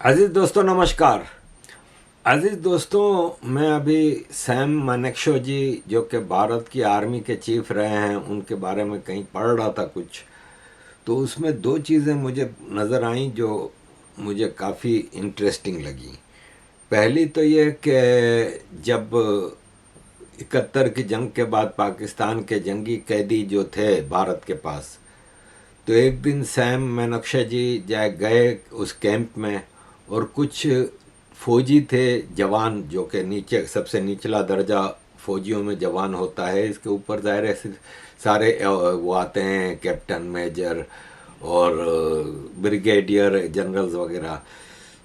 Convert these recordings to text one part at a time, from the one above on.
अजीज़ दोस्तों नमस्कार। अजीज़ दोस्तों, मैं अभी सैम मानेकशॉ जी जो कि भारत की आर्मी के चीफ रहे हैं उनके बारे में कहीं पढ़ रहा था कुछ। तो उसमें दो चीज़ें मुझे नज़र आईं जो मुझे काफ़ी इंटरेस्टिंग लगी। पहली तो ये कि जब 71 की जंग के बाद पाकिस्तान के जंगी कैदी जो थे भारत के पास, तो एक दिन सैम मानेकशॉ जी जाए गए उस कैंप में, और कुछ फौजी थे जवान, जो कि नीचे सबसे निचला दर्जा फौजियों में जवान होता है, इसके ऊपर ज़ाहिर है सारे वो आते हैं, कैप्टन, मेजर और ब्रिगेडियर जनरल्स वगैरह।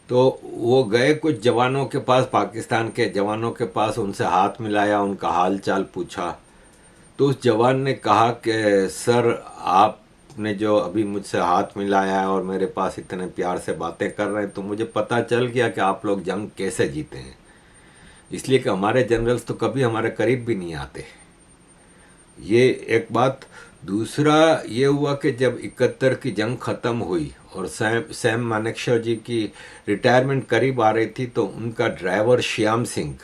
तो वो गए कुछ जवानों के पास, पाकिस्तान के जवानों के पास, उनसे हाथ मिलाया, उनका हाल चाल पूछा। तो उस जवान ने कहा कि सर, आपने जो अभी मुझसे हाथ मिलाया है और मेरे पास इतने प्यार से बातें कर रहे हैं, तो मुझे पता चल गया कि आप लोग जंग कैसे जीते हैं। इसलिए कि हमारे जनरल्स तो कभी हमारे करीब भी नहीं आते। ये एक बात। दूसरा ये हुआ कि जब 71 की जंग ख़त्म हुई और सैम मानेकशॉ जी की रिटायरमेंट करीब आ रही थी, तो उनका ड्राइवर श्याम सिंह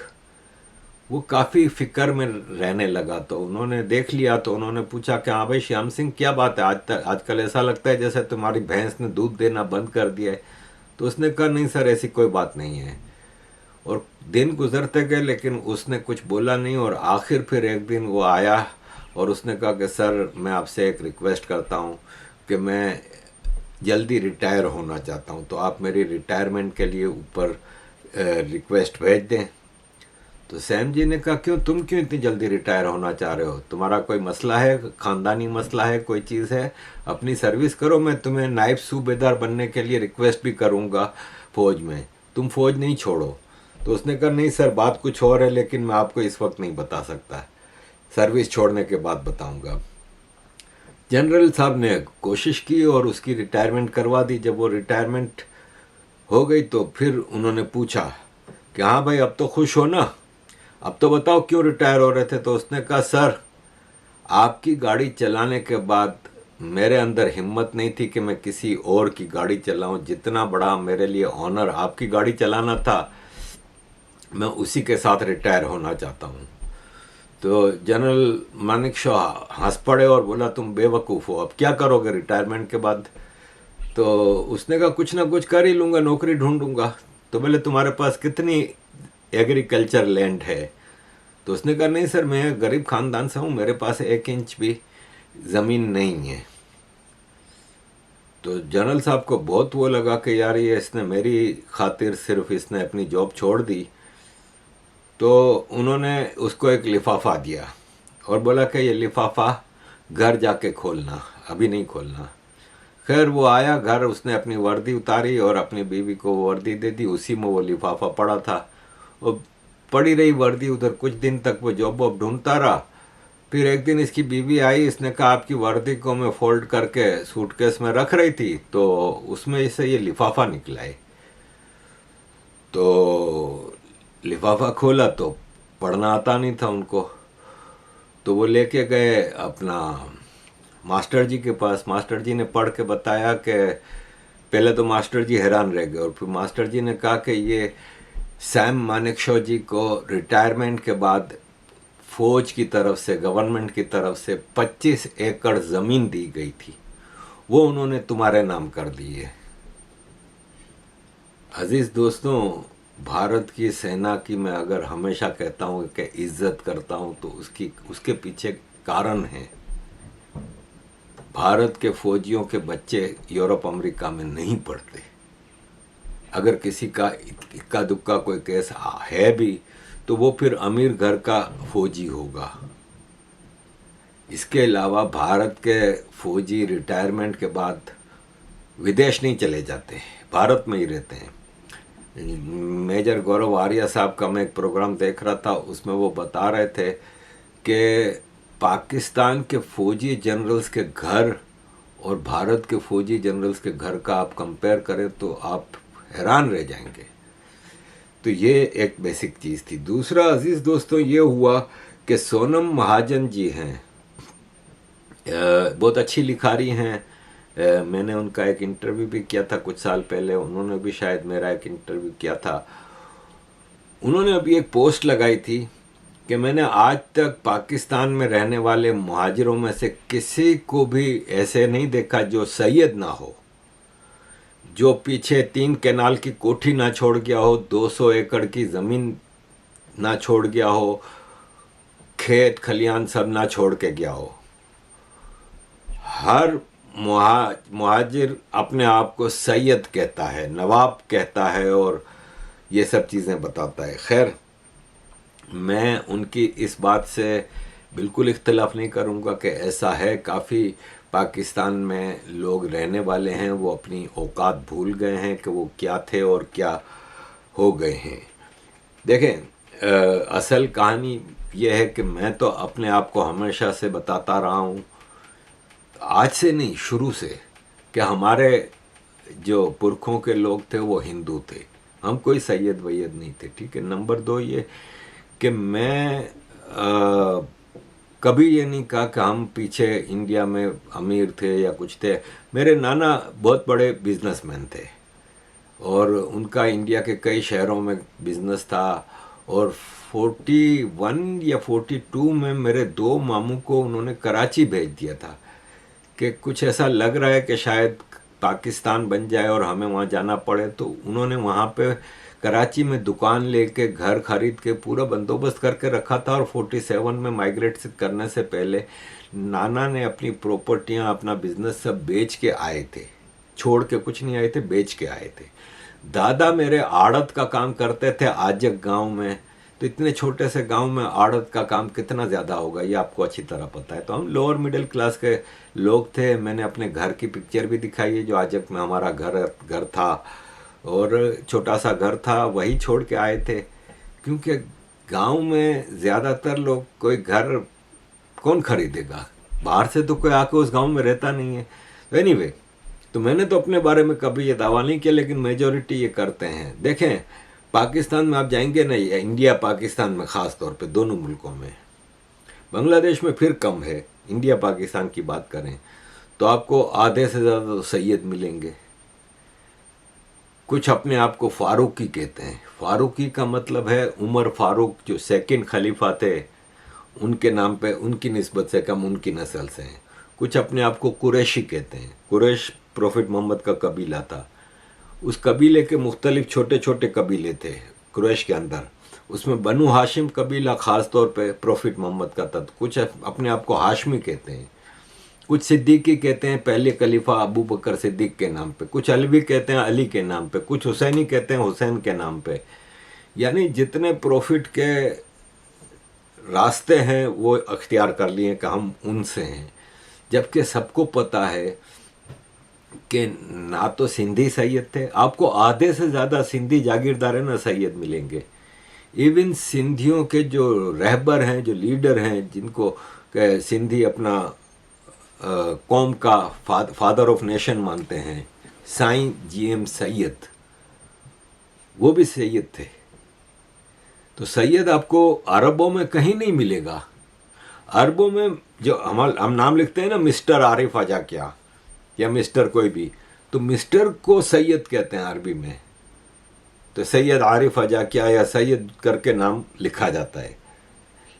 वो काफ़ी फिक्र में रहने लगा। तो उन्होंने देख लिया, तो उन्होंने पूछा कि हाँ भाई श्याम सिंह, क्या बात है, आजकल ऐसा लगता है जैसे तुम्हारी भैंस ने दूध देना बंद कर दिया है। तो उसने कहा नहीं सर, ऐसी कोई बात नहीं है। और दिन गुजरते गए लेकिन उसने कुछ बोला नहीं, और आखिर फिर एक दिन वो आया और उसने कहा कि सर, मैं आपसे एक रिक्वेस्ट करता हूँ कि मैं जल्दी रिटायर होना चाहता हूँ, तो आप मेरी रिटायरमेंट के लिए ऊपर रिक्वेस्ट भेज दें। तो सैम जी ने कहा, क्यों, तुम क्यों इतनी जल्दी रिटायर होना चाह रहे हो? तुम्हारा कोई मसला है, ख़ानदानी मसला है, कोई चीज़ है? अपनी सर्विस करो, मैं तुम्हें नायब सूबेदार बनने के लिए रिक्वेस्ट भी करूँगा फ़ौज में, तुम फ़ौज नहीं छोड़ो। तो उसने कहा नहीं सर, बात कुछ और है, लेकिन मैं आपको इस वक्त नहीं बता सकता, सर्विस छोड़ने के बाद बताऊँगा। जनरल साहब ने कोशिश की और उसकी रिटायरमेंट करवा दी। जब वो रिटायरमेंट हो गई तो फिर उन्होंने पूछा कि हाँ भाई, अब तो खुश हो ना, अब तो बताओ क्यों रिटायर हो रहे थे? तो उसने कहा, सर, आपकी गाड़ी चलाने के बाद मेरे अंदर हिम्मत नहीं थी कि मैं किसी और की गाड़ी चलाऊं। जितना बड़ा मेरे लिए ऑनर आपकी गाड़ी चलाना था, मैं उसी के साथ रिटायर होना चाहता हूं। तो जनरल मानेकशॉ हंस पड़े और बोला, तुम बेवकूफ़ हो, अब क्या करोगे रिटायरमेंट के बाद? तो उसने कहा, कुछ ना कुछ कर ही लूँगा, नौकरी ढूंढूंगा। तो बोले, तुम्हारे पास कितनी एग्रीकल्चर लैंड है? तो उसने कहा, नहीं सर, मैं गरीब खानदान से हूँ, मेरे पास 1 इंच भी ज़मीन नहीं है। तो जनरल साहब को बहुत वो लगा कि यार, ये इसने मेरी खातिर सिर्फ इसने अपनी जॉब छोड़ दी। तो उन्होंने उसको एक लिफाफा दिया और बोला कि ये लिफाफा घर जाके खोलना, अभी नहीं खोलना। खैर वो आया घर, उसने अपनी वर्दी उतारी और अपनी बीवी को वर्दी दे दी, उसी में वो लिफाफा पड़ा था। और पड़ी रही वर्दी उधर, कुछ दिन तक वो जॉब वॉब ढूंढता रहा। फिर एक दिन इसकी बीवी आई, इसने कहा, आपकी वर्दी को मैं फोल्ड करके सूटकेस में रख रही थी, तो उसमें से ये लिफाफा निकला है। तो लिफाफा खोला तो पढ़ना आता नहीं था उनको। तो वो लेके गए अपना मास्टर जी के पास। मास्टर जी ने पढ़ के बताया कि पहले तो मास्टर जी हैरान रह गए, और फिर मास्टर जी ने कहा कि ये सैम मानेकशॉ जी को रिटायरमेंट के बाद फौज की तरफ से, गवर्नमेंट की तरफ से 25 एकड़ ज़मीन दी गई थी, वो उन्होंने तुम्हारे नाम कर दी है। अजीज़ दोस्तों, भारत की सेना की मैं अगर हमेशा कहता हूँ कि इज्जत करता हूँ, तो उसके पीछे कारण है। भारत के फौजियों के बच्चे यूरोप अमेरिका में नहीं पढ़ते। अगर किसी का इक्का दुक्का कोई केस है भी, तो वो फिर अमीर घर का फौजी होगा। इसके अलावा भारत के फौजी रिटायरमेंट के बाद विदेश नहीं चले जाते, भारत में ही रहते हैं। मेजर गौरव आर्या साहब का मैं एक प्रोग्राम देख रहा था, उसमें वो बता रहे थे कि पाकिस्तान के फौजी जनरल्स के घर और भारत के फौजी जनरल्स के घर का आप कंपेयर करें तो आप हैरान रह जाएंगे। तो ये एक बेसिक चीज़ थी। दूसरा अजीज़ दोस्तों ये हुआ कि सोनम महाजन जी हैं, बहुत अच्छी लिखारी हैं, मैंने उनका एक इंटरव्यू भी किया था कुछ साल पहले, उन्होंने भी शायद मेरा एक इंटरव्यू किया था। उन्होंने अभी एक पोस्ट लगाई थी कि मैंने आज तक पाकिस्तान में रहने वाले मुहाजिरों में से किसी को भी ऐसे नहीं देखा जो सैयद ना हो, जो पीछे 3 कैनाल की कोठी ना छोड़ गया हो, 200 एकड़ की ज़मीन ना छोड़ गया हो, खेत खलियान सब ना छोड़ के गया हो। हर मुहाजिर अपने आप को सैयद कहता है, नवाब कहता है और ये सब चीज़ें बताता है। खैर, मैं उनकी इस बात से बिल्कुल इख्तलाफ नहीं करूँगा कि ऐसा है। काफ़ी पाकिस्तान में लोग रहने वाले हैं, वो अपनी औकात भूल गए हैं कि वो क्या थे और क्या हो गए हैं। देखें, असल कहानी यह है कि मैं तो अपने आप को हमेशा से बताता रहा हूँ, आज से नहीं शुरू से, कि हमारे जो पुरखों के लोग थे वो हिंदू थे, हम कोई सैयद वैयद नहीं थे। ठीक है। नंबर 2 ये कि मैं कभी ये नहीं कहा कि हम पीछे इंडिया में अमीर थे या कुछ थे। मेरे नाना बहुत बड़े बिजनेसमैन थे और उनका इंडिया के कई शहरों में बिजनेस था। और 41 या 42 में मेरे 2 मामू को उन्होंने कराची भेज दिया था कि कुछ ऐसा लग रहा है कि शायद पाकिस्तान बन जाए और हमें वहाँ जाना पड़े। तो उन्होंने वहाँ पे कराची में दुकान लेके घर खरीद के पूरा बंदोबस्त करके रखा था। और 47 में माइग्रेट करने से पहले नाना ने अपनी प्रॉपर्टियाँ, अपना बिजनेस सब बेच के आए थे, छोड़ के कुछ नहीं आए थे, बेच के आए थे। दादा मेरे आड़त का काम करते थे आजक गांव में। तो इतने छोटे से गांव में आड़त का काम कितना ज़्यादा होगा ये आपको अच्छी तरह पता है। तो हम लोअर मिडिल क्लास के लोग थे। मैंने अपने घर की पिक्चर भी दिखाई है, जो आजक में हमारा घर था और छोटा सा घर था, वही छोड़ के आए थे। क्योंकि गांव में ज़्यादातर लोग, कोई घर कौन खरीदेगा, बाहर से तो कोई आके उस गांव में रहता नहीं है। तो एनीवे, तो मैंने तो अपने बारे में कभी ये दावा नहीं किया, लेकिन मेजॉरिटी ये करते हैं। देखें, पाकिस्तान में आप जाएंगे ना, इंडिया पाकिस्तान में ख़ास तौर पे, दोनों मुल्कों में, बांग्लादेश में फिर कम है, इंडिया पाकिस्तान की बात करें तो आपको आधे से ज़्यादा तो सैयद मिलेंगे। कुछ अपने आप को फारूकी कहते हैं। फारूकी का मतलब है उमर फारूक, जो सेकंड खलीफा थे, उनके नाम पे, उनकी निस्बत से कम उनकी नस्ल से हैं। कुछ अपने आप को कुरैशी कहते हैं। कुरैश प्रॉफिट मोहम्मद का कबीला था। उस कबीले के मुख्तलिफ छोटे छोटे कबीले थे कुरैश के अंदर। उसमें बनु हाशिम कबीला ख़ास तौर पे प्रॉफिट मोहम्मद का था। कुछ अपने आप को हाशमी कहते हैं, कुछ सिद्दीकी कहते हैं पहले खलीफा अबू बकर सिद्दीक के नाम पे, कुछ अलवी कहते हैं अली के नाम पे, कुछ हुसैनी कहते हैं हुसैन के नाम पे। यानी जितने प्रॉफिट के रास्ते हैं वो अख्तियार कर लिए कि हम उनसे हैं। जबकि सबको पता है कि ना तो सिंधी सैयद थे, आपको आधे से ज़्यादा सिंधी जागीरदार है ना सैयद मिलेंगे। इवन सिंधियों के जो रहबर हैं, जो लीडर हैं, जिनको सिंधी अपना कौम का फादर ऑफ नेशन मानते हैं, साईं GM सैयद, वो भी सैयद थे। तो सैयद आपको अरबों में कहीं नहीं मिलेगा। अरबों में जो हम नाम लिखते हैं ना, मिस्टर आरिफ आजाकिया या मिस्टर कोई भी, तो मिस्टर को सैयद कहते हैं अरबी में। तो सैयद आरिफ आजाकिया या सैयद करके नाम लिखा जाता है।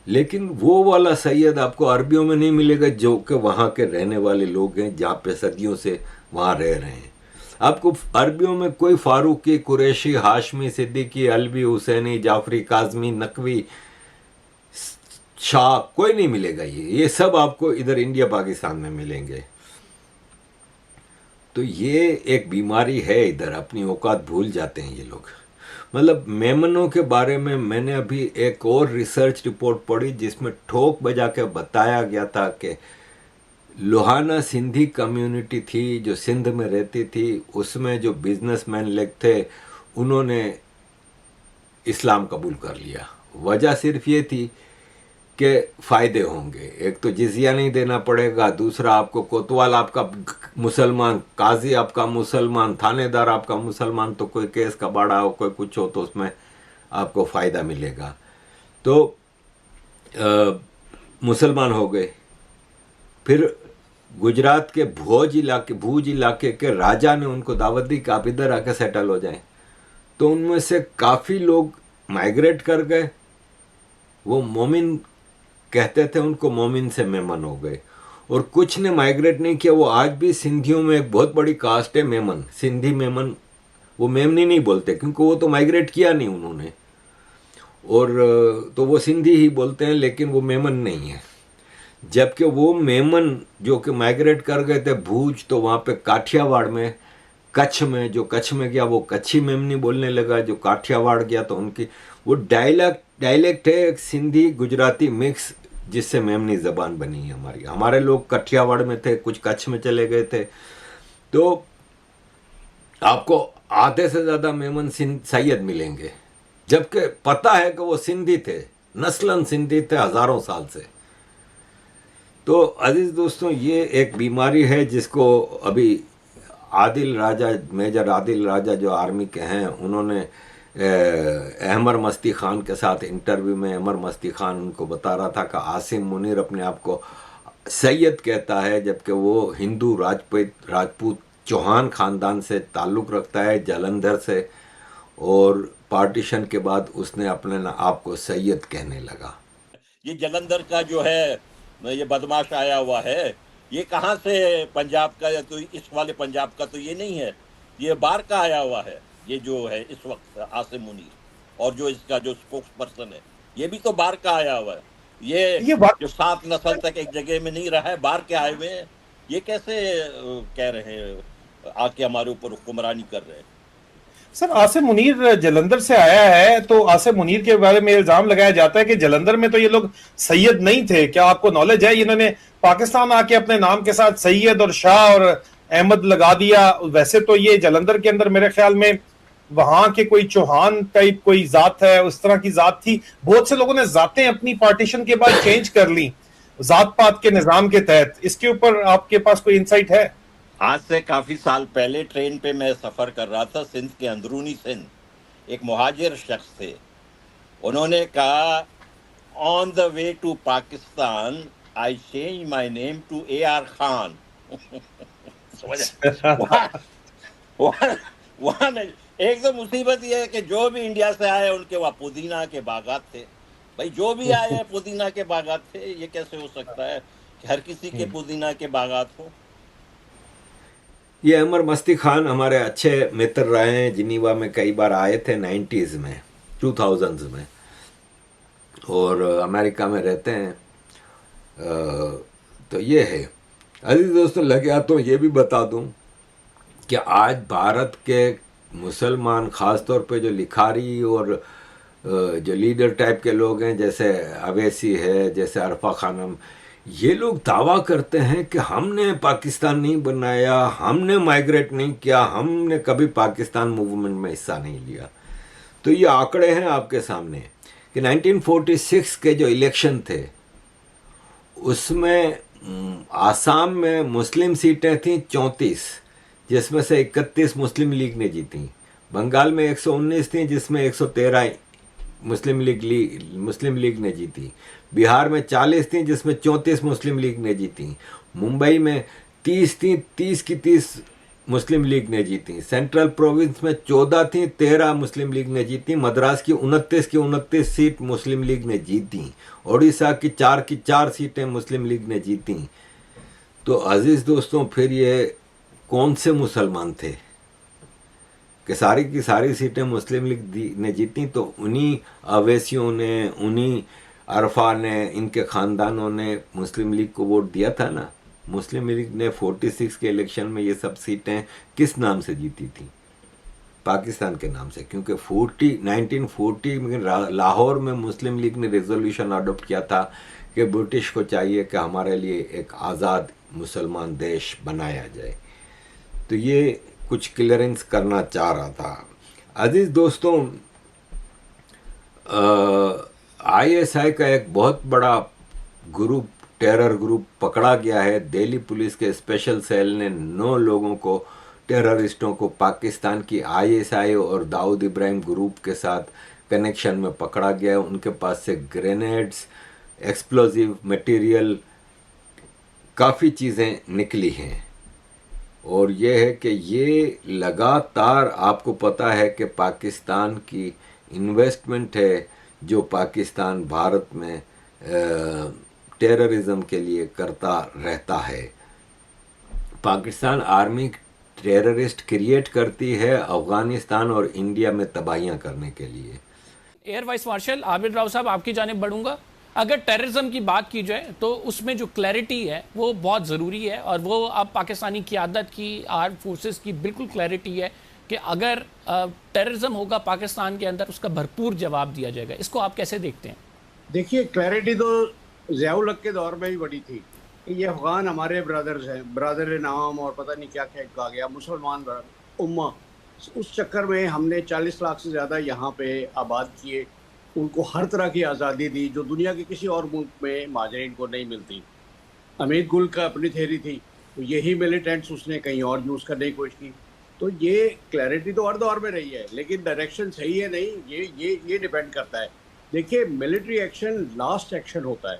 लेकिन वो वाला सैयद आपको अरबियों में नहीं मिलेगा, जो कि वहाँ के रहने वाले लोग हैं, जहाँ पे सदियों से वहाँ रह रहे हैं। आपको अरबियों में कोई फारूकी, कुरैशी, हाशमी, सिद्दीकी, अलवी, हुसैनी, जाफरी, काजमी, नकवी, शाह कोई नहीं मिलेगा। ये सब आपको इधर इंडिया पाकिस्तान में मिलेंगे। तो ये एक बीमारी है, इधर अपनी औकात भूल जाते हैं ये लोग। मतलब मेमनों के बारे में मैंने अभी एक और रिसर्च रिपोर्ट पढ़ी जिसमें ठोक बजा के बताया गया था कि लोहाना सिंधी कम्युनिटी थी जो सिंध में रहती थी, उसमें जो बिजनेसमैन लोग थे उन्होंने इस्लाम कबूल कर लिया। वजह सिर्फ ये थी के फ़ायदे होंगे। एक तो जिजिया नहीं देना पड़ेगा, दूसरा आपको कोतवाल आपका मुसलमान, काजी आपका मुसलमान, थानेदार आपका मुसलमान, तो कोई केस का बाड़ा हो, कोई कुछ हो तो उसमें आपको फ़ायदा मिलेगा। तो मुसलमान हो गए। फिर गुजरात के भूज इलाके के राजा ने उनको दावत दी कि आप इधर आके सेटल हो जाएं। तो उनमें से काफ़ी लोग माइग्रेट कर गए। वो मोमिन कहते थे उनको, मोमिन से मेमन हो गए। और कुछ ने माइग्रेट नहीं किया। वो आज भी सिंधियों में एक बहुत बड़ी कास्ट है मेमन, सिंधी मेमन। वो मेमनी नहीं बोलते क्योंकि वो तो माइग्रेट किया नहीं उन्होंने, और तो वो सिंधी ही बोलते हैं, लेकिन वो मेमन नहीं है। जबकि वो मेमन जो कि माइग्रेट कर गए थे भूज, तो वहाँ पे काठियावाड़ में, कच्छ में, जो कच्छ में गया वो कच्छी मेमनी बोलने लगा। जो काठियावाड़ गया तो उनकी वो डायलेक्ट है, एक सिंधी गुजराती मिक्स, जिससे मेमनी ज़बान बनी है हमारी। हमारे लोग काठियावाड़ में थे, कुछ कच्छ में चले गए थे। तो आपको आधे से ज़्यादा मेमन सैयद मिलेंगे, जबकि पता है कि वो सिंधी थे, नस्लन सिंधी थे हज़ारों साल से। तो अजीज़ दोस्तों, ये एक बीमारी है जिसको अभी आदिल राजा, मेजर आदिल राजा जो आर्मी के हैं, उन्होंने अहमर मस्ती खान के साथ इंटरव्यू में अहमर मस्ती खान उनको बता रहा था कि आसिम मुनीर अपने आप को सैयद कहता है, जबकि वो हिंदू राजपूत चौहान ख़ानदान से ताल्लुक़ रखता है, जालंधर से, और पार्टीशन के बाद उसने अपने आप को सैयद कहने लगा। ये जलंधर का जो है ये बदमाश आया हुआ है, ये कहाँ से पंजाब का, तो इस वाले पंजाब का तो ये नहीं है, ये बाहर का आया हुआ है। ये जो है इस वक्त आसिम मुनीर, और जो इसका जो स्पोक्स पर्सन है, ये भी तो बाहर का आया हुआ है। ये जो 7 नस्ल तक एक जगह में नहीं रहा है, बाहर के आए हुए हैं। ये कैसे कह रहे हैं आके हमारे ऊपर हुक्मरानी कर रहे हैं? सर, आसिम मुनीर जलंधर से आया है, तो आसिम मुनीर के बारे में इल्जाम लगाया जाता है कि जलंधर में तो ये लोग सैयद नहीं थे। क्या आपको नॉलेज है, इन्होंने पाकिस्तान आके अपने नाम के साथ सैयद और शाह और अहमद लगा दिया? वैसे तो ये जलंधर के अंदर मेरे ख्याल में वहां के कोई चौहान टाइप कोई जात है, उस तरह की जात थी। बहुत से लोगों ने जातें अपनी पार्टीशन के बाद चेंज कर ली जात पात के निजाम के तहत। इसके ऊपर आपके पास कोई इंसाइट है? आज से काफी साल पहले ट्रेन पे मैं सफर कर रहा था, सिंध के अंदरूनी सिंध। एक मुहाजिर शख्स थे, उन्होंने कहा, on the way to Pakistan I change my name to AR Khan. वहां एक तो मुसीबत यह है कि जो भी इंडिया से आए उनके वहां पुदीना के बागात थे। भाई जो भी आए पुदीना के बागात थे, ये कैसे हो सकता है कि हर किसी के पुदीना के बागात हो? ये अमर मस्ती खान हमारे अच्छे मित्र रहे हैं, जिनीवा में कई बार आए थे 90s में, 2000s में, और अमेरिका में रहते हैं। तो ये है अजीज दोस्तों। लगे तो ये भी बता दूं कि आज भारत के मुसलमान, ख़ास तौर पे जो लिखारी और जो लीडर टाइप के लोग हैं, जैसे अवैसी है, जैसे अरफा खानम, ये लोग दावा करते हैं कि हमने पाकिस्तान नहीं बनाया, हमने माइग्रेट नहीं किया, हमने कभी पाकिस्तान मूवमेंट में हिस्सा नहीं लिया। तो ये आंकड़े हैं आपके सामने कि 1946 के जो इलेक्शन थे उसमें आसाम में मुस्लिम सीटें थीं 34, जिसमें से 31 मुस्लिम लीग ने जीती। बंगाल में 119 थी, जिसमें 113 मुस्लिम लीग ने जीती। बिहार में 40 थी, जिसमें 34 मुस्लिम लीग ने जीती। मुंबई में 30 थी, 30 की 30 मुस्लिम लीग ने जीती। सेंट्रल प्रोविंस में 14 थी, 13 मुस्लिम लीग ने जीती। मद्रास की 29 सीट मुस्लिम लीग ने जीती। ओडिशा की 4 सीटें मुस्लिम लीग ने जीती। तो अजीज़ दोस्तों, फिर ये कौन से मुसलमान थे कि सारी की सारी सीटें मुस्लिम लीग ने जीती? तो उन्हीं अवैसियों ने, उन्हीं अरफा ने, इनके ख़ानदानों ने मुस्लिम लीग को वोट दिया था ना। मुस्लिम लीग ने 46 के इलेक्शन में ये सब सीटें किस नाम से जीती थी? पाकिस्तान के नाम से, क्योंकि 1940 में लाहौर में मुस्लिम लीग ने रेजोल्यूशन अडॉप्ट किया था कि ब्रिटिश को चाहिए कि हमारे लिए एक आज़ाद मुसलमान देश बनाया जाए। तो ये कुछ क्लियरेंस करना चाह रहा था। अजीज़ दोस्तों, ISI का एक बहुत बड़ा ग्रुप, टेरर ग्रुप पकड़ा गया है। दिल्ली पुलिस के स्पेशल सेल ने 9 लोगों को, टेररिस्टों को, पाकिस्तान की ISI और दाऊद इब्राहिम ग्रुप के साथ कनेक्शन में पकड़ा गया है। उनके पास से ग्रेनेड्स, एक्सप्लोजिव मटेरियल, काफ़ी चीज़ें निकली हैं, और ये है कि ये लगातार आपको पता है कि पाकिस्तान की इन्वेस्टमेंट है जो पाकिस्तान भारत में टेररिज्म के लिए करता रहता है। पाकिस्तान आर्मी टेररिस्ट क्रिएट करती है अफ़गानिस्तान और इंडिया में तबाहियां करने के लिए। Air vice marshal Abid Rao साहब, आपकी जानिब बढ़ूंगा। अगर टेररिज्म की बात की जाए तो उसमें जो क्लैरिटी है वो बहुत ज़रूरी है, और वो अब पाकिस्तानी क़ियादत की, आर्म फोर्सेस की बिल्कुल क्लैरिटी है कि अगर टेररिज्म होगा पाकिस्तान के अंदर उसका भरपूर जवाब दिया जाएगा। इसको आप कैसे देखते हैं? देखिए, क्लैरिटी तो ज़ियाउल हक के दौर में ही बड़ी थी कि ये अफ़गान हमारे ब्रदर्स हैं, ब्रदर नाम और पता नहीं क्या क्या कहा गया, मुसलमान उम्मा। उस चक्कर में हमने 40 लाख से ज़्यादा यहाँ पे आबाद किए, उनको हर तरह की आज़ादी दी जो दुनिया के किसी और मुल्क में महाजरीन को नहीं मिलती। अमीर गुल का अपनी थेरी थी, तो यही मिलिटेंट्स उसने कहीं और यूज़ करने की कोशिश की। तो ये क्लैरिटी तो हर दौर में रही है, लेकिन डायरेक्शन सही है नहीं, ये डिपेंड करता है। देखिए, मिलिट्री एक्शन लास्ट एक्शन होता है,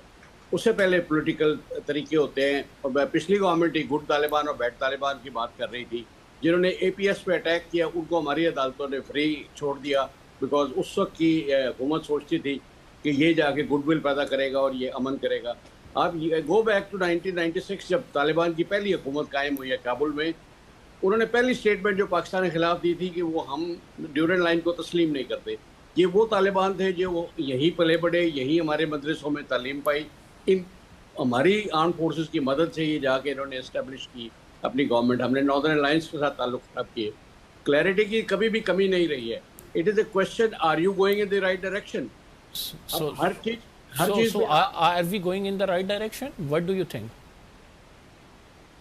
उससे पहले पॉलिटिकल तरीके होते हैं। और पिछली गवर्नमेंट ही गुड तालिबान और बैड तालिबान की बात कर रही थी, जिन्होंने APS पे अटैक किया उनको हमारी अदालतों ने फ्री छोड़ दिया, बिकॉज उस वक्त की हुकूमत सोचती थी कि ये जाके गुडविल पैदा करेगा और ये अमन करेगा। आप गो बैक टू 1996, जब तालिबान की पहली हुकूमत कायम हुई है काबुल में, उन्होंने पहली स्टेटमेंट जो पाकिस्तान के खिलाफ दी थी कि वो हम ड्यूरेंट लाइन को तस्लीम नहीं करते। ये वो तालिबान थे जो वो यहीं पले बढ़े, यहीं हमारे मदरसों में तालीम पाई। इन हमारी आर्म फोर्सेस की मदद से ये जाके इन्होंने इस्टेब्लिश की अपनी गवर्नमेंट। हमने नॉर्दर्न अलायंस के साथ ताल्लुक खराब किए। क्लैरिटी की कभी भी कमी नहीं रही है। It is a question, are you going in the right direction? हर चीज are we going in the right direction? What do you think?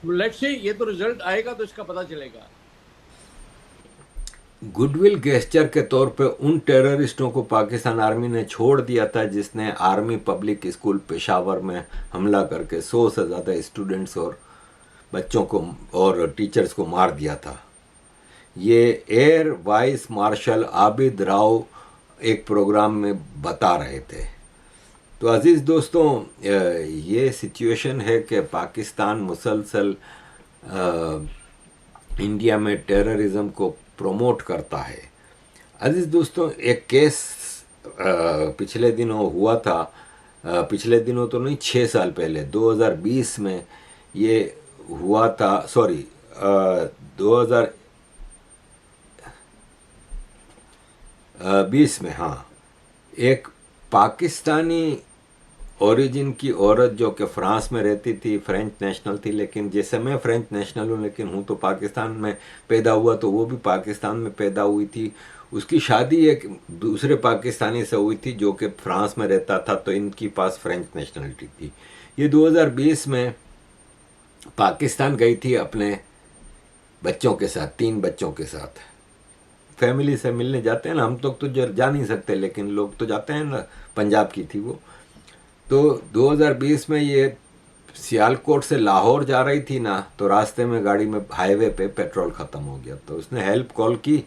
Let's see, ये तो रिजल्ट आएगा तो इसका पता चलेगा। गुडविल गेस्चर के तौर पे उन टेररिस्टों को पाकिस्तान आर्मी ने छोड़ दिया था जिसने आर्मी पब्लिक स्कूल पेशावर में हमला करके 100 से ज़्यादा स्टूडेंट्स और बच्चों को और टीचर्स को मार दिया था। ये air vice marshal Abid Rao एक प्रोग्राम में बता रहे थे। तो अज़ीज़ दोस्तों, ये सिचुएशन है कि पाकिस्तान मुसलसल इंडिया में टेररिज्म को प्रमोट करता है। अज़ीज़ दोस्तों, एक केस पिछले दिनों हुआ था, पिछले दिनों तो नहीं, 6 साल पहले 2020 में ये हुआ था, सॉरी 2020 में, हाँ, एक पाकिस्तानी ओरिजिन की औरत जो कि फ्रांस में रहती थी, फ्रेंच नेशनल थी, लेकिन जैसे मैं फ्रेंच नेशनल हूँ लेकिन हूँ तो पाकिस्तान में पैदा हुआ, तो वो भी पाकिस्तान में पैदा हुई थी। उसकी शादी एक दूसरे पाकिस्तानी से हुई थी जो कि फ्रांस में रहता था, तो इनकी पास फ्रेंच नेशनलिटी थी। ये 2020 में पाकिस्तान गई थी अपने बच्चों के साथ, 3 बच्चों के साथ। फैमिली से मिलने जाते हैं ना, हम तो जा नहीं सकते, लेकिन लोग तो जाते हैं ना। पंजाब की थी वो। तो 2020 में ये सियालकोट से लाहौर जा रही थी ना, तो रास्ते में गाड़ी में हाईवे पे पेट्रोल ख़त्म हो गया। तो उसने हेल्प कॉल की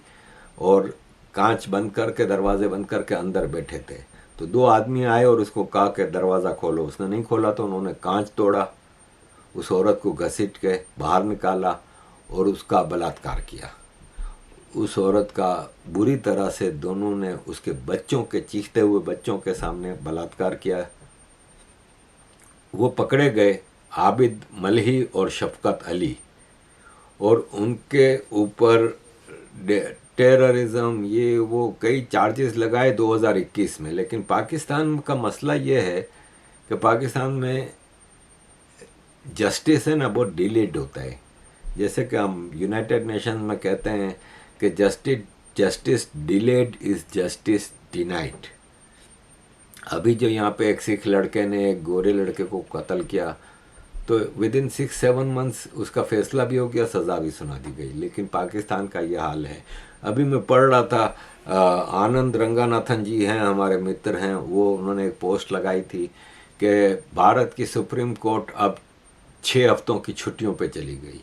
और कांच बंद करके, दरवाजे बंद करके अंदर बैठे थे। तो 2 आदमी आए और उसको कहा कि दरवाज़ा खोलो। उसने नहीं खोला तो उन्होंने कांच तोड़ा, उस औरत को घसीट के बाहर निकाला और उसका बलात्कार किया। उस औरत का बुरी तरह से दोनों ने उसके बच्चों के, चीखते हुए बच्चों के सामने बलात्कार किया। वो पकड़े गए, आबिद मलही और शफकत अली, और उनके ऊपर टेररिज्म ये वो कई चार्जेस लगाए 2021 में। लेकिन पाकिस्तान का मसला ये है कि पाकिस्तान में जस्टिस है ना, बहुत डिलेड होता है। जैसे कि हम यूनाइटेड नेशन में कहते हैं कि justice delayed is justice denied. अभी जो यहाँ पे एक सिख लड़के ने एक गोरे लड़के को कत्ल किया, तो विद इन 6-7 मंथ्स उसका फैसला भी हो गया, सज़ा भी सुना दी गई। लेकिन पाकिस्तान का ये हाल है। अभी मैं पढ़ रहा था, आनंद रंगानाथन जी हैं, हमारे मित्र हैं, वो उन्होंने एक पोस्ट लगाई थी कि भारत की सुप्रीम कोर्ट अब 6 हफ्तों की छुट्टियों पे चली गई।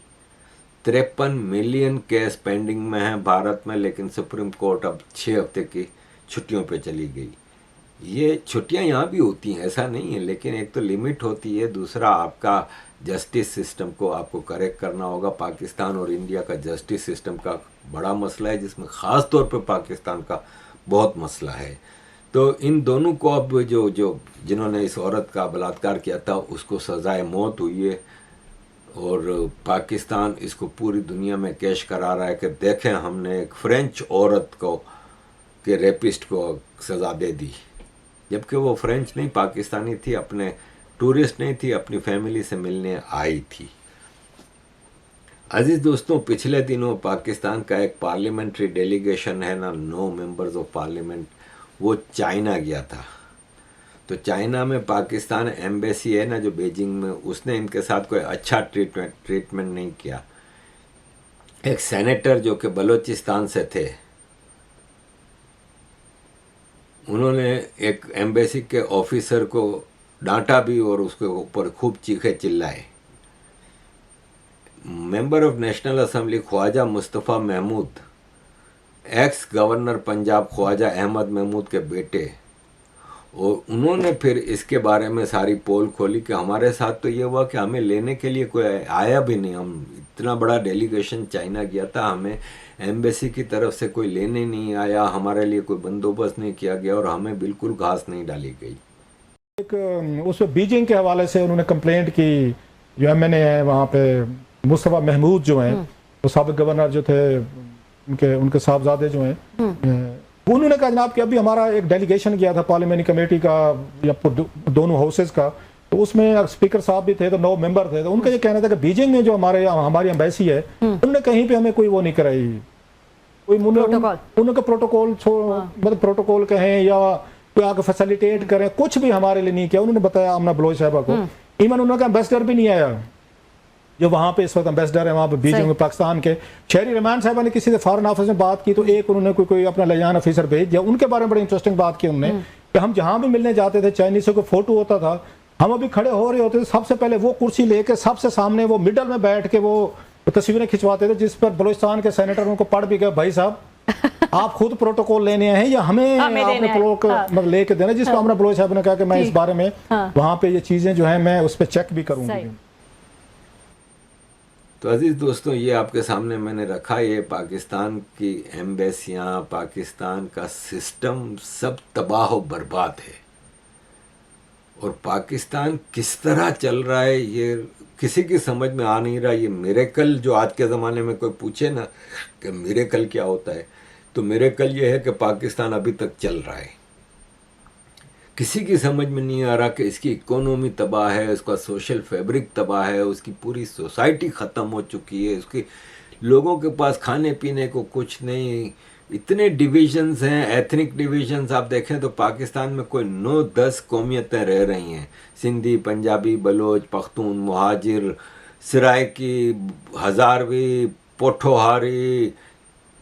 53 मिलियन केस पेंडिंग में हैं भारत में, लेकिन सुप्रीम कोर्ट अब 6 हफ्ते की छुट्टियों पे चली गई। ये छुट्टियां यहाँ भी होती हैं, ऐसा नहीं है, लेकिन एक तो लिमिट होती है, दूसरा आपका जस्टिस सिस्टम को आपको करेक्ट करना होगा। पाकिस्तान और इंडिया का जस्टिस सिस्टम का बड़ा मसला है, जिसमें ख़ास तौर पे पाकिस्तान का बहुत मसला है। तो इन दोनों को अब जो जो जिन्होंने इस औरत का बलात्कार किया था उसको सज़ाए मौत हुई है, और पाकिस्तान इसको पूरी दुनिया में कैश करा रहा है कि देखें हमने एक फ्रेंच औरत को के रेपिस्ट को सज़ा दे दी, जबकि वो फ्रेंच नहीं पाकिस्तानी थी, अपने टूरिस्ट नहीं थी, अपनी फैमिली से मिलने आई थी। अजीज दोस्तों, पिछले दिनों पाकिस्तान का एक पार्लियामेंट्री डेलीगेशन है ना, 9 मेंबर्स ऑफ पार्लियामेंट, वो चाइना गया था। तो चाइना में पाकिस्तान एम्बेसी है ना जो बीजिंग में, उसने इनके साथ कोई अच्छा ट्रीटमेंट नहीं किया। एक सेनेटर जो कि बलूचिस्तान से थे, उन्होंने एक एम्बेसी के ऑफिसर को डांटा भी और उसके ऊपर खूब चीखे चिल्लाए। Member of national assembly Khwaja Mustafa Mahmood, ex governor Punjab Khwaja Ahmad Mahmood के बेटे, और उन्होंने फिर इसके बारे में सारी पोल खोली कि हमारे साथ तो ये हुआ कि हमें लेने के लिए कोई आया भी नहीं। हम इतना बड़ा डेलीगेशन चाइना गया था, हमें एम्बेसी की तरफ से कोई लेने नहीं आया, हमारे लिए कोई बंदोबस्त नहीं किया गया और हमें बिल्कुल घास नहीं डाली गई। एक उस बीजिंग के हवाले से उन्होंने कंप्लेंट की, जो एमएनए है वहाँ पे मुस्तफ़ा महमूद जो हैं, वो साबिक गवर्नर जो थे, उनके साहबजादे जो हैं, उन्होंने कहा जनाब कि अभी हमारा एक डेलीगेशन गया था पार्लियामेंट्री कमेटी का या दोनों हाउसेस का, तो उसमें स्पीकर साहब भी थे, तो 9 मेंबर थे। तो उनका ये कहना था कि बीजिंग में जो हमारी एम्बेसी है, उन्होंने कहीं पे हमें कोई वो नहीं कराई, कोई उनका प्रोटोकॉल मतलब प्रोटोकॉल कहें या कोई आके फैसिलिटेट करें, कुछ भी हमारे लिए नहीं किया। उन्होंने बताया आमना बलोच साहबा को, इवन उन्होंने एम्बेसडर भी नहीं आया जो वहाँ पे इस वक्त एम्बेसडर है वहाँ पे बीजिंग में पाकिस्तान के। शहरी रहमान साहबा ने किसी से फॉरेन ऑफिस में बात की, तो एक उन्होंने कोई अपना लिजान ऑफिसर भेज दिया। उनके बारे में बड़ी इंटरेस्टिंग बात की उन्होंने कि हम जहाँ भी मिलने जाते थे, चाइनीज़ों को फोटो होता था, हम अभी खड़े हो रहे होते थे, सबसे पहले वो कुर्सी लेके सबसे सामने वो मिडल में बैठ के वो तस्वीरें खिंचवाते थे, जिस पर बलूचिस्तान के सेनेटर उनको पढ़ भी गए, भाई साहब आप खुद प्रोटोकॉल लेने हैं या हमें आपने मतलब लेके देना, जिसको हमने बलोच साहब ने कहा कि मैं इस बारे में वहाँ पे ये चीज़ें जो है मैं उस पर चेक भी करूँगी। तो अजीज़ दोस्तों, ये आपके सामने मैंने रखा, ये पाकिस्तान की एम्बेसियाँ, पाकिस्तान का सिस्टम सब तबाह व बर्बाद है। और पाकिस्तान किस तरह चल रहा है ये किसी की समझ में आ नहीं रहा। ये मिरेकल जो आज के ज़माने में कोई पूछे ना कि मिरेकल क्या होता है, तो मिरेकल ये है कि पाकिस्तान अभी तक चल रहा है। किसी की समझ में नहीं आ रहा कि इसकी इकोनॉमी तबाह है, उसका सोशल फैब्रिक तबाह है, उसकी पूरी सोसाइटी ख़त्म हो चुकी है, उसके लोगों के पास खाने पीने को कुछ नहीं। इतने डिविजन्स हैं, एथनिक डिविजन्स आप देखें तो पाकिस्तान में कोई 9-10 कौमियतें रह रही हैं, सिंधी, पंजाबी, बलोच, पख्तून, मुहाजिर, सराइकी, हज़ारवी, पोठोहारी,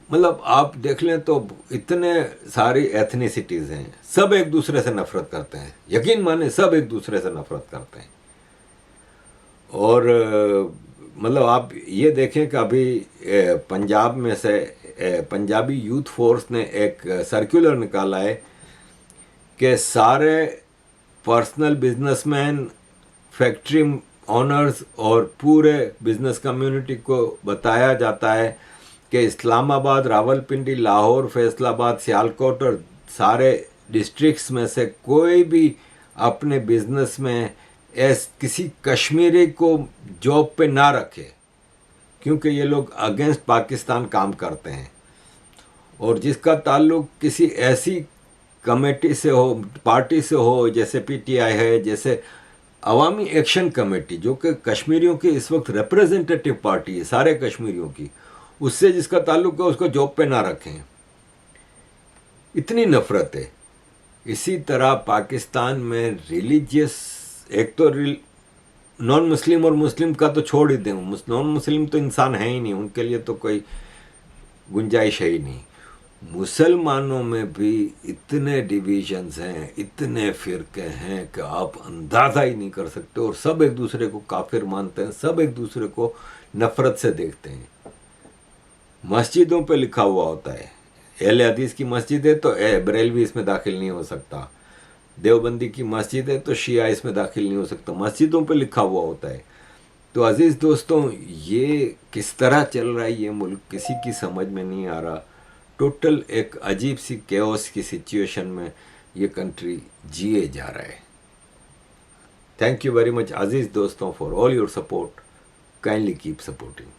मतलब आप देख लें तो इतने सारी एथनिसिटीज़ हैं। सब एक दूसरे से नफ़रत करते हैं, यकीन माने सब एक दूसरे से नफ़रत करते हैं। और मतलब आप ये देखें कि अभी पंजाब में से पंजाबी यूथ फोर्स ने एक सर्कुलर निकाला है कि सारे पर्सनल बिजनेसमैन, फैक्ट्री ऑनर्स और पूरे बिजनेस कम्युनिटी को बताया जाता है कि इस्लामाबाद, रावलपिंडी, लाहौर, फैसलाबाद, सियालकोट और सारे डिस्ट्रिक्ट्स में से कोई भी अपने बिजनेस में किसी कश्मीरी को जॉब पे ना रखे, क्योंकि ये लोग अगेंस्ट पाकिस्तान काम करते हैं। और जिसका ताल्लुक किसी ऐसी कमेटी से हो, पार्टी से हो, जैसे पीटीआई है, जैसे अवामी एक्शन कमेटी जो कि कश्मीरियों की इस वक्त रिप्रेजेंटेटिव पार्टी है सारे कश्मीरियों की, उससे जिसका ताल्लुक है उसको जॉब पे ना रखें। इतनी नफरत है। इसी तरह पाकिस्तान में रिलीजियस, एक तो नॉन मुस्लिम और मुस्लिम का तो छोड़ ही दें, नॉन मुस्लिम तो इंसान है ही नहीं, उनके लिए तो कोई गुंजाइश है ही नहीं। मुसलमानों में भी इतने डिविजन्स हैं, इतने फ़िरके हैं कि आप अंदाज़ा ही नहीं कर सकते। और सब एक दूसरे को काफिर मानते हैं, सब एक दूसरे को नफ़रत से देखते हैं। मस्जिदों पे लिखा हुआ होता है, अहले हदीस की मस्जिद है तो बरेलवी इसमें दाखिल नहीं हो सकता, देवबंदी की मस्जिद है तो शिया इसमें दाखिल नहीं हो सकता, मस्जिदों पे लिखा हुआ होता है। तो अजीज़ दोस्तों, ये किस तरह चल रहा है ये मुल्क, किसी की समझ में नहीं आ रहा। टोटल एक अजीब सी केओस की सिचुएशन में ये कंट्री जिए जा रहा है। थैंक यू वेरी मच अजीज़ दोस्तों for all your support. Kindly keep supporting.